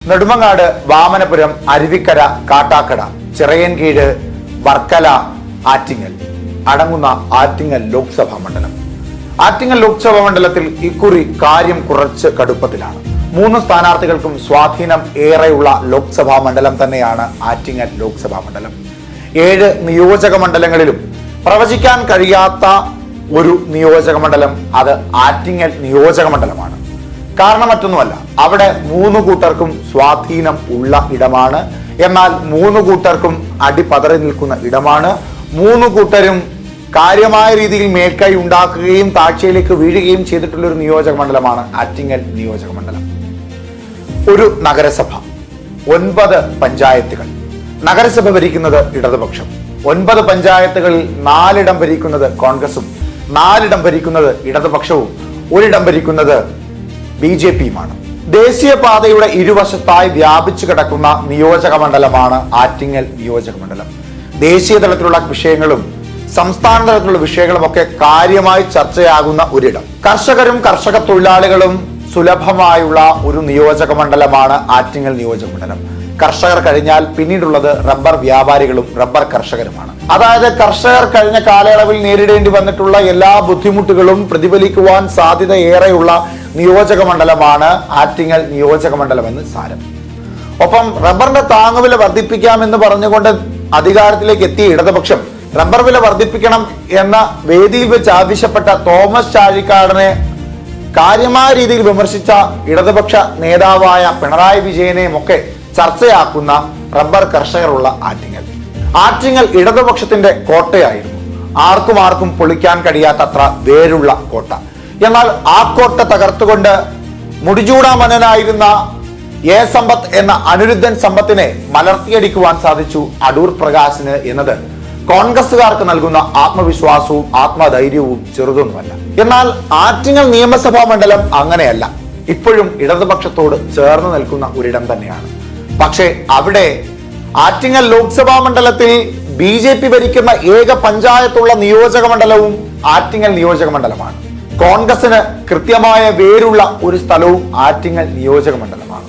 നെടുമങ്ങാട്, വാമനപുരം, അരുവിക്കര, കാട്ടാക്കട, ചിറയൻകീഴ്, വർക്കല, ആറ്റിങ്ങൽ അടങ്ങുന്ന ആറ്റിങ്ങൽ ലോക്സഭാ മണ്ഡലം. ആറ്റിങ്ങൽ ലോക്സഭാ മണ്ഡലത്തിൽ ഇക്കുറി കാര്യം കുറച്ച് കടുപ്പത്തിലാണ്. 3 സ്ഥാനാർത്ഥികൾക്കും സ്വാധീനം ഏറെയുള്ള ലോക്സഭാ മണ്ഡലം തന്നെയാണ് ആറ്റിങ്ങൽ ലോക്സഭാ മണ്ഡലം. 7 നിയോജക മണ്ഡലങ്ങളിലും പ്രവചിക്കാൻ കഴിയാത്ത ഒരു നിയോജക മണ്ഡലം അത് ആറ്റിങ്ങൽ നിയോജക മണ്ഡലമാണ്. കാരണം മറ്റൊന്നുമല്ല, അവിടെ 3 കൂട്ടർക്കും സ്വാധീനം ഉള്ള ഇടമാണ്. എന്നാൽ 3 കൂട്ടർക്കും അടിപതറി നിൽക്കുന്ന ഇടമാണ്. 3 കൂട്ടരും കാര്യമായ രീതിയിൽ മേൽക്കൈ ഉണ്ടാക്കുകയും താഴ്ചയിലേക്ക് വീഴുകയും ചെയ്തിട്ടുള്ള ഒരു നിയോജക മണ്ഡലമാണ് ആറ്റിങ്ങൽ നിയോജക മണ്ഡലം. ഒരു നഗരസഭ, 9 പഞ്ചായത്തുകൾ. നഗരസഭ ഭരിക്കുന്നത് ഇടതുപക്ഷം. 9 പഞ്ചായത്തുകളിൽ 4 ഇടം ഭരിക്കുന്നത് കോൺഗ്രസും, 4 ഇടം ഭരിക്കുന്നത് ഇടതുപക്ഷവും, 1 ഇടം ഭരിക്കുന്നത് BJPയുമാണ്. ദേശീയപാതയുടെ ഇരുവശത്തായി വ്യാപിച്ചു കിടക്കുന്ന നിയോജക മണ്ഡലമാണ് ആറ്റിങ്ങൽ നിയോജക മണ്ഡലം. ദേശീയ തലത്തിലുള്ള വിഷയങ്ങളും സംസ്ഥാന തലത്തിലുള്ള വിഷയങ്ങളും ഒക്കെ കാര്യമായി ചർച്ചയാകുന്ന ഒരിടം. കർഷകരും കർഷക തൊഴിലാളികളും സുലഭമായുള്ള ഒരു നിയോജക മണ്ഡലമാണ് ആറ്റിങ്ങൽ നിയോജക മണ്ഡലം. കർഷകർ കഴിഞ്ഞാൽ പിന്നീടുള്ളത് റബ്ബർ വ്യാപാരികളും റബ്ബർ കർഷകരുമാണ്. അതായത് കർഷകർ കഴിഞ്ഞ കാലയളവിൽ നേരിടേണ്ടി വന്നിട്ടുള്ള എല്ലാ ബുദ്ധിമുട്ടുകളും പ്രതിഫലിക്കുവാൻ സാധ്യത ഏറെയുള്ള നിയോജക മണ്ഡലമാണ് ആറ്റിങ്ങൽ നിയോജക മണ്ഡലം എന്ന് സാരം. ഒപ്പം റബ്ബറിന്റെ താങ്ങുവില വർദ്ധിപ്പിക്കാമെന്ന് പറഞ്ഞുകൊണ്ട് അധികാരത്തിലേക്ക് എത്തിയ ഇടതുപക്ഷം റബ്ബർ വില വർദ്ധിപ്പിക്കണം എന്ന വേദിയിൽ വെച്ച് ആവശ്യപ്പെട്ട തോമസ് ചാഴിക്കാടനെ കാര്യമായ രീതിയിൽ വിമർശിച്ച ഇടതുപക്ഷ നേതാവായ പിണറായി വിജയനെയും ഒക്കെ ചർച്ചയാക്കുന്ന റബ്ബർ കർഷകരുള്ള ആറ്റിങ്ങൽ. ആറ്റിങ്ങൽ ഇടതുപക്ഷത്തിന്റെ കോട്ടയായിരുന്നു. ആർക്കും പൊളിക്കാൻ കഴിയാത്തത്ര വേരുള്ള കോട്ട. എന്നാൽ ആ കോട്ട തകർത്തുകൊണ്ട് മുടിചൂടാമന്നനായിരുന്ന എ സമ്പത്ത് എന്ന അനിരുദ്ധൻ സമ്പത്തിനെ മലർത്തിയടിക്കുവാൻ സാധിച്ചു അടൂർ പ്രകാശിന് എന്നത് കോൺഗ്രസുകാർക്ക് നൽകുന്ന ആത്മവിശ്വാസവും ആത്മധൈര്യവും ചെറുതൊന്നുമല്ല. എന്നാൽ ആറ്റിങ്ങൽ നിയമസഭാ മണ്ഡലം അങ്ങനെയല്ല. ഇപ്പോഴും ഇടതുപക്ഷത്തോട് ചേർന്ന് നിൽക്കുന്ന ഒരിടം തന്നെയാണ്. പക്ഷേ അവിടെ ആറ്റിങ്ങൽ ലോക്സഭാ മണ്ഡലത്തിൽ BJP ഭരിക്കുന്ന ഏക പഞ്ചായത്തുള്ള നിയോജക മണ്ഡലവും ആറ്റിങ്ങൽ നിയോജക മണ്ഡലമാണ്. കോൺഗ്രസിന് കൃത്യമായ വേരുള്ള ഒരു സ്ഥലവും ആറ്റിങ്ങൽ നിയോജക മണ്ഡലമാണ്.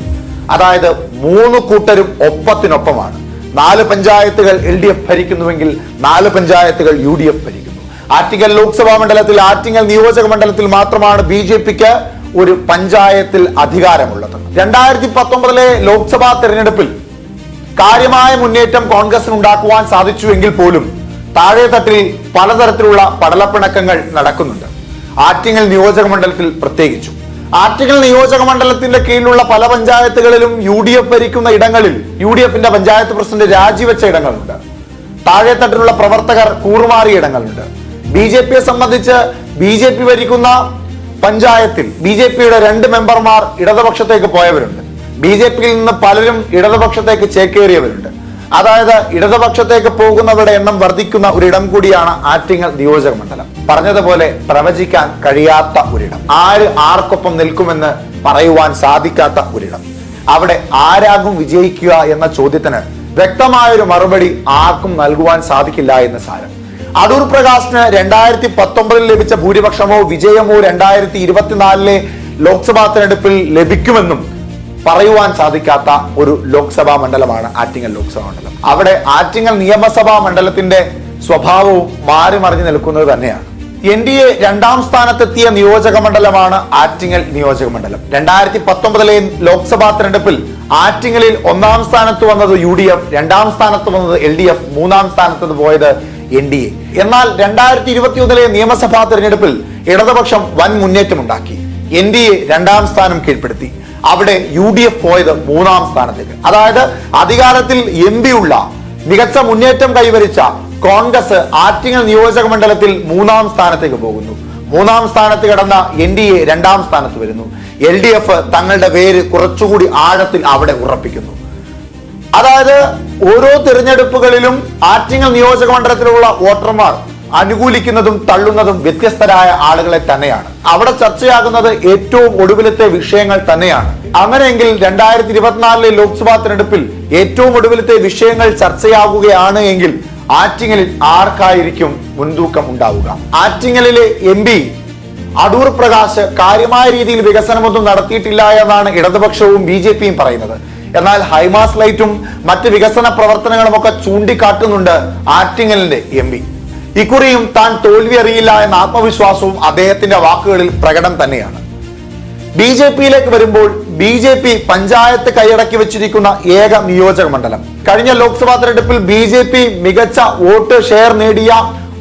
അതായത് 3 കൂട്ടരും ഒപ്പത്തിനൊപ്പമാണ്. 4 പഞ്ചായത്തുകൾ LDF ഭരിക്കുന്നുവെങ്കിൽ 4 പഞ്ചായത്തുകൾ UDF ഭരിക്കുന്നു. ആറ്റിങ്ങൽ ലോക്സഭാ മണ്ഡലത്തിൽ ആറ്റിങ്ങൽ നിയോജക മണ്ഡലത്തിൽ മാത്രമാണ് BJPക്ക് ഒരു പഞ്ചായത്തിൽ അധികാരമുള്ളത്. 2019 ലോക്സഭാ തെരഞ്ഞെടുപ്പിൽ കാര്യമായ മുന്നേറ്റം കോൺഗ്രസിന് ഉണ്ടാക്കുവാൻ സാധിച്ചുവെങ്കിൽ പോലും താഴെത്തട്ടിൽ പലതരത്തിലുള്ള പടലപ്പിണക്കങ്ങൾ നടക്കുന്നുണ്ട്. ആറ്റിങ്ങൽ നിയോജക മണ്ഡലത്തിൽ പ്രത്യേകിച്ചും. ആറ്റിങ്ങൽ നിയോജക മണ്ഡലത്തിന്റെ കീഴിലുള്ള പല പഞ്ചായത്തുകളിലും UDF ഭരിക്കുന്ന ഇടങ്ങളിൽ UDFന്റെ പഞ്ചായത്ത് പ്രസിഡന്റ് രാജിവെച്ച ഇടങ്ങളുണ്ട്. താഴെത്തട്ടിലുള്ള പ്രവർത്തകർ കൂറുമാറിയ ഇടങ്ങളുണ്ട്. BJPയെ സംബന്ധിച്ച് BJP ഭരിക്കുന്ന പഞ്ചായത്തിൽ BJPയുടെ 2 മെമ്പർമാർ ഇടതുപക്ഷത്തേക്ക് പോയവരുണ്ട്. BJPയിൽ നിന്ന് പലരും ഇടതുപക്ഷത്തേക്ക് ചേക്കേറിയവരുണ്ട്. അതായത് ഇടതുപക്ഷത്തേക്ക് പോകുന്നവരുടെ എണ്ണം വർദ്ധിക്കുന്ന ഒരിടം കൂടിയാണ് ആറ്റിങ്ങൽ നിയോജക മണ്ഡലം. പറഞ്ഞതുപോലെ പ്രവചിക്കാൻ കഴിയാത്ത ഒരിടം. ആർക്കൊപ്പം നിൽക്കുമെന്ന് പറയുവാൻ സാധിക്കാത്ത ഒരിടം. അവിടെ ആരാകും വിജയിക്കുക എന്ന ചോദ്യത്തിന് വ്യക്തമായൊരു മറുപടി ആർക്കും നൽകുവാൻ സാധിക്കില്ല എന്ന് സാരം. അടൂർ പ്രകാശിന് 2019 ലഭിച്ച ഭൂരിപക്ഷമോ വിജയമോ 2024 ലോക്സഭാ തെരഞ്ഞെടുപ്പിൽ ലഭിക്കുമെന്നും പറയുവാൻ സാധിക്കാത്ത ഒരു ലോക്സഭാ മണ്ഡലമാണ് ആറ്റിങ്ങൽ ലോക്സഭാ മണ്ഡലം. അവിടെ ആറ്റിങ്ങൽ നിയമസഭാ മണ്ഡലത്തിന്റെ സ്വഭാവവും മാറി മറിഞ്ഞു നിൽക്കുന്നത് തന്നെയാണ്. NDA 2ാം സ്ഥാനത്തെത്തിയ നിയോജക മണ്ഡലമാണ് ആറ്റിങ്ങൽ നിയോജക മണ്ഡലം. 2019 ലോക്സഭാ തെരഞ്ഞെടുപ്പിൽ ആറ്റിങ്ങലിൽ 1ാം സ്ഥാനത്ത് വന്നത് UDF, 2ാം സ്ഥാനത്ത് വന്നത് LDF, 3ാം സ്ഥാനത്ത് പോയത് NDA. എന്നാൽ 2021 നിയമസഭാ തെരഞ്ഞെടുപ്പിൽ ഇടതുപക്ഷം വൻ മുന്നേറ്റമുണ്ടാക്കി. NDA 2ാം സ്ഥാനം കീഴ്പ്പെടുത്തി. അവിടെ UDF പോയത് 3ാം സ്ഥാനത്തേക്ക്. അതായത് അധികാരത്തിൽ MP ഉള്ള മികച്ച മുന്നേറ്റം കൈവരിച്ച കോൺഗ്രസ് ആറ്റിങ്ങൽ നിയോജക മണ്ഡലത്തിൽ 3ാം സ്ഥാനത്തേക്ക് പോകുന്നു. 3ാം സ്ഥാനത്ത് കിടന്ന NDA 2ാം സ്ഥാനത്ത് വരുന്നു. LDF തങ്ങളുടെ വേര് കുറച്ചുകൂടി ആഴത്തിൽ അവിടെ ഉറപ്പിക്കുന്നു. അതായത് ഓരോ തിരഞ്ഞെടുപ്പുകളിലും ആറ്റിങ്ങൽ നിയോജക മണ്ഡലത്തിലുള്ള വോട്ടർമാർ അനുകൂലിക്കുന്നതും തള്ളുന്നതും വ്യത്യസ്തരായ ആളുകളെ തന്നെയാണ്. അവിടെ ചർച്ചയാകുന്നത് ഏറ്റവും ഒടുവിലത്തെ വിഷയങ്ങൾ തന്നെയാണ്. അങ്ങനെയെങ്കിൽ 2024 ലോക്സഭാ തെരഞ്ഞെടുപ്പിൽ ഏറ്റവും ഒടുവിലത്തെ വിഷയങ്ങൾ ചർച്ചയാകുകയാണ് എങ്കിൽ ആറ്റിങ്ങലിൽ ആർക്കായിരിക്കും മുൻതൂക്കം ഉണ്ടാവുക? ആറ്റിങ്ങലിലെ MP അടൂർ പ്രകാശ് കാര്യമായ രീതിയിൽ വികസനമൊന്നും നടത്തിയിട്ടില്ല എന്നാണ് ഇടതുപക്ഷവും BJPയും പറയുന്നത്. എന്നാൽ ഹൈമാസ് ലൈറ്റും മറ്റ് വികസന പ്രവർത്തനങ്ങളും ഒക്കെ ചൂണ്ടിക്കാട്ടുന്നുണ്ട് ആറ്റിങ്ങലിന്റെ MP. ഇക്കുറിയും താൻ തോൽവി അറിയില്ല എന്ന ആത്മവിശ്വാസവും അദ്ദേഹത്തിന്റെ വാക്കുകളിൽ പ്രകടം തന്നെയാണ്. BJP-യിലേക്ക് വരുമ്പോൾ BJP പഞ്ചായത്ത് കൈയടക്കി വെച്ചിരിക്കുന്ന ഏക നിയോജക മണ്ഡലം. കഴിഞ്ഞ ലോക്സഭാ തെരഞ്ഞെടുപ്പിൽ BJP മികച്ച വോട്ട് ഷെയർ നേടിയ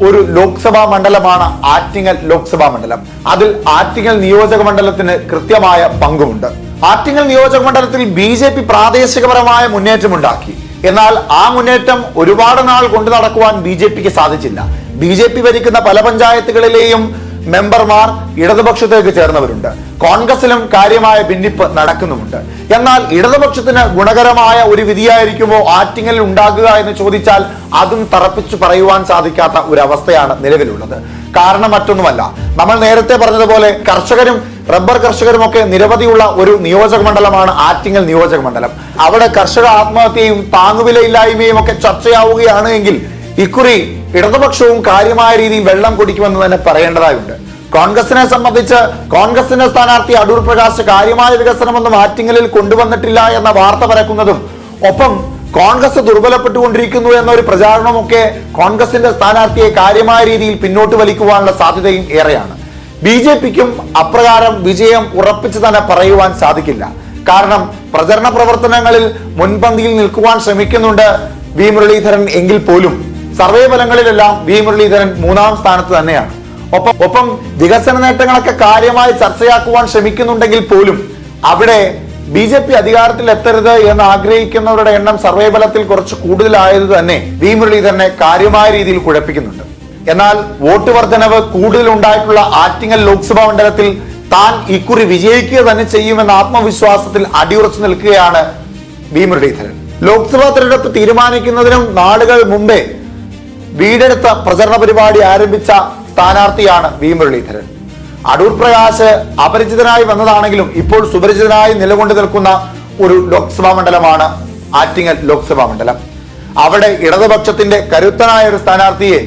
ഒരു ലോക്സഭാ മണ്ഡലമാണ് ആറ്റിങ്ങൽ ലോക്സഭാ മണ്ഡലം. അതിൽ ആറ്റിങ്ങൽ നിയോജക മണ്ഡലത്തിന് കൃത്യമായ പങ്കുമുണ്ട്. ആറ്റിങ്ങൽ നിയോജക മണ്ഡലത്തിൽ BJP പ്രാദേശികപരമായ മുന്നേറ്റമുണ്ടാക്കി. എന്നാൽ ആ മുന്നേറ്റം ഒരുപാട് നാൾ കൊണ്ടു നടക്കുവാൻ BJP-ക്ക് സാധിച്ചില്ല. BJP ഭരിക്കുന്ന പല പഞ്ചായത്തുകളിലെയും മെമ്പർമാർ ഇടതുപക്ഷത്തേക്ക് ചേർന്നവരുണ്ട്. കോൺഗ്രസിലും കാര്യമായ ഭിന്നിപ്പ് നടക്കുന്നുമുണ്ട്. എന്നാൽ ഇടതുപക്ഷത്തിന് ഗുണകരമായ ഒരു വിധിയായിരിക്കുമോ ആറ്റിങ്ങലിൽ ഉണ്ടാകുക എന്ന് ചോദിച്ചാൽ അതും തറപ്പിച്ചു പറയുവാൻ സാധിക്കാത്ത ഒരു അവസ്ഥയാണ് നിലവിലുള്ളത്. കാരണം മറ്റൊന്നുമല്ല, നമ്മൾ നേരത്തെ പറഞ്ഞതുപോലെ കർഷകരും റബ്ബർ കർഷകരും ഒക്കെ നിരവധിയുള്ള ഒരു നിയോജക മണ്ഡലമാണ് ആറ്റിങ്ങൽ നിയോജക മണ്ഡലം. അവിടെ കർഷക ആത്മഹത്യയും താങ്ങുവിലയില്ലായ്മയും ഒക്കെ ചർച്ചയാവുകയാണ് എങ്കിൽ ഇക്കുറി ഇടതുപക്ഷവും കാര്യമായ രീതിയിൽ വെള്ളം കുടിക്കുമെന്ന് തന്നെ പറയേണ്ടതായുണ്ട്. കോൺഗ്രസിനെ സംബന്ധിച്ച് കോൺഗ്രസിന്റെ സ്ഥാനാർത്ഥി അടൂർ പ്രകാശ് കാര്യമായ വികസനമൊന്നും ആറ്റിങ്ങലിൽ കൊണ്ടുവന്നിട്ടില്ല എന്ന വാർത്ത പരക്കുന്നതും ഒപ്പം കോൺഗ്രസ് ദുർബലപ്പെട്ടുകൊണ്ടിരിക്കുന്നു എന്നൊരു പ്രചാരണമൊക്കെ കോൺഗ്രസിന്റെ സ്ഥാനാർത്ഥിയെ കാര്യമായ രീതിയിൽ പിന്നോട്ട് വലിക്കുവാനുള്ള സാധ്യതയും ഏറെയാണ്. BJP-ക്കും അപ്രകാരം വിജയം ഉറപ്പിച്ചു തന്നെ പറയുവാൻ സാധിക്കില്ല. കാരണം പ്രചരണ പ്രവർത്തനങ്ങളിൽ മുൻപന്തിയിൽ നിൽക്കുവാൻ ശ്രമിക്കുന്നുണ്ട് വി മുരളീധരൻ എങ്കിൽ പോലും സർവേ ഫലങ്ങളിലെല്ലാം വി മുരളീധരൻ 3-ാം സ്ഥാനത്ത് തന്നെയാണ്. ഒപ്പം വികസന നേട്ടങ്ങളൊക്കെ കാര്യമായി ചർച്ചയാക്കുവാൻ ശ്രമിക്കുന്നുണ്ടെങ്കിൽ പോലും അവിടെ BJP അധികാരത്തിൽ എത്തരുത് എന്ന് ആഗ്രഹിക്കുന്നവരുടെ എണ്ണം സർവേ ഫലത്തിൽ കുറച്ച് കൂടുതലായത് തന്നെ വി മുരളീധരനെ കാര്യമായ രീതിയിൽ കുഴപ്പിക്കുന്നുണ്ട്. എന്നാൽ വോട്ട് വർധനവ് കൂടുതൽ ഉണ്ടായിട്ടുള്ള ആറ്റിങ്ങൽ ലോക്സഭാ മണ്ഡലത്തിൽ താൻ ഇക്കുറി വിജയിക്കുക തന്നെ ചെയ്യുമെന്ന ആത്മവിശ്വാസത്തിൽ അടിയുറച്ചു നിൽക്കുകയാണ് വി മുരളീധരൻ. ലോക്സഭാ തെരഞ്ഞെടുപ്പ് തീരുമാനിക്കുന്നതിനും നാളുകൾ മുമ്പേ വീടെടുത്ത പ്രചരണ പരിപാടി ആരംഭിച്ച സ്ഥാനാർത്ഥിയാണ് വി മുരളീധരൻ. അടൂർ പ്രകാശ് അപരിചിതനായി വന്നതാണെങ്കിലും ഇപ്പോൾ സുപരിചിതനായി നിലകൊണ്ടു നിൽക്കുന്ന ഒരു ലോക്സഭാ മണ്ഡലമാണ് ആറ്റിങ്ങൽ ലോക്സഭാ മണ്ഡലം. അവിടെ ഇടതുപക്ഷത്തിന്റെ കരുത്തനായ ഒരു സ്ഥാനാർത്ഥിയെ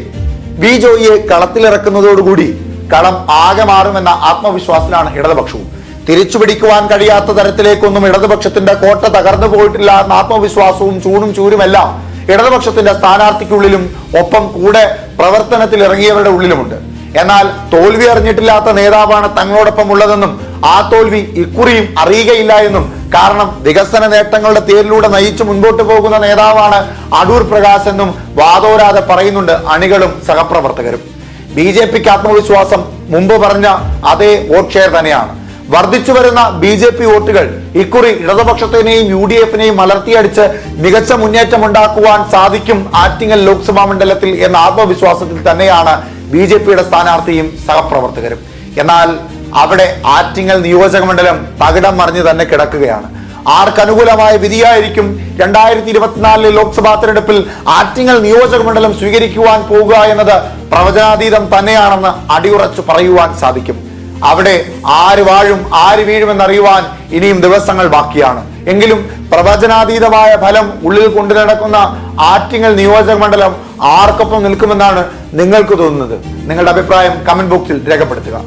വി ജോയിയെ കളത്തിലിറക്കുന്നതോടുകൂടി കളം ആകെ മാറുമെന്ന ആത്മവിശ്വാസത്തിലാണ് ഇടതുപക്ഷവും. തിരിച്ചുപിടിക്കുവാൻ കഴിയാത്ത തരത്തിലേക്കൊന്നും ഇടതുപക്ഷത്തിന്റെ കോട്ട തകർന്നു പോയിട്ടില്ല എന്ന ആത്മവിശ്വാസവും ചൂരുമെല്ലാം ഇടതുപക്ഷത്തിന്റെ സ്ഥാനാർത്ഥിക്കുള്ളിലും ഒപ്പം കൂടെ പ്രവർത്തനത്തിൽ ഇറങ്ങിയവരുടെ ഉള്ളിലുമുണ്ട്. എന്നാൽ തോൽവി അറിഞ്ഞിട്ടില്ലാത്ത നേതാവാണ് തങ്ങളോടൊപ്പം ഉള്ളതെന്നും ആ തോൽവി ഇക്കുറിയും അറിയുകയില്ല എന്നും, കാരണം വികസന നേട്ടങ്ങളുടെ തേരിലൂടെ നയിച്ചു മുൻപോട്ട് പോകുന്ന നേതാവാണ് അടൂർ പ്രകാശ് എന്നും വാദോരാതെ പറയുന്നുണ്ട് അണികളും സഹപ്രവർത്തകരും. BJP-ക്ക് ആത്മവിശ്വാസം മുമ്പ് പറഞ്ഞ അതേ വോട്ട് ഷെയർ തന്നെയാണ്. വർദ്ധിച്ചു വരുന്ന BJP വോട്ടുകൾ ഇക്കുറി ഇടതുപക്ഷത്തിനെയും UDF-നെയും മലർത്തിയടിച്ച് മികച്ച മുന്നേറ്റം ഉണ്ടാക്കുവാൻ സാധിക്കും ആറ്റിങ്ങൽ ലോക്സഭാ മണ്ഡലത്തിൽ എന്ന ആത്മവിശ്വാസത്തിൽ തന്നെയാണ് BJP-യുടെ സ്ഥാനാർത്ഥിയും സഹപ്രവർത്തകരും. എന്നാൽ അവിടെ ആറ്റിങ്ങൽ നിയോജക മണ്ഡലം തകിടം മറിഞ്ഞ് തന്നെ കിടക്കുകയാണ്. ആർക്കനുകൂലമായ വിധിയായിരിക്കും 2024 ലോക്സഭാ തെരഞ്ഞെടുപ്പിൽ ആറ്റിങ്ങൽ നിയോജക മണ്ഡലം സ്വീകരിക്കുവാൻ പോകുക എന്നത് പ്രവചനാതീതം തന്നെയാണെന്ന് അടിയുറച്ചു പറയുവാൻ സാധിക്കും. അവിടെ ആര് വാഴും ആര് വീഴുമെന്നറിയുവാൻ ഇനിയും ദിവസങ്ങൾ ബാക്കിയാണ്. എങ്കിലും പ്രവചനാതീതമായ ഫലം ഉള്ളിൽ കൊണ്ടു നടക്കുന്ന ആറ്റിങ്ങൽ നിയോജക മണ്ഡലം ആർക്കൊപ്പം നിൽക്കുമെന്നാണ് നിങ്ങൾക്ക് തോന്നുന്നത്? നിങ്ങളുടെ അഭിപ്രായം കമന്റ് ബോക്സിൽ രേഖപ്പെടുത്തുക.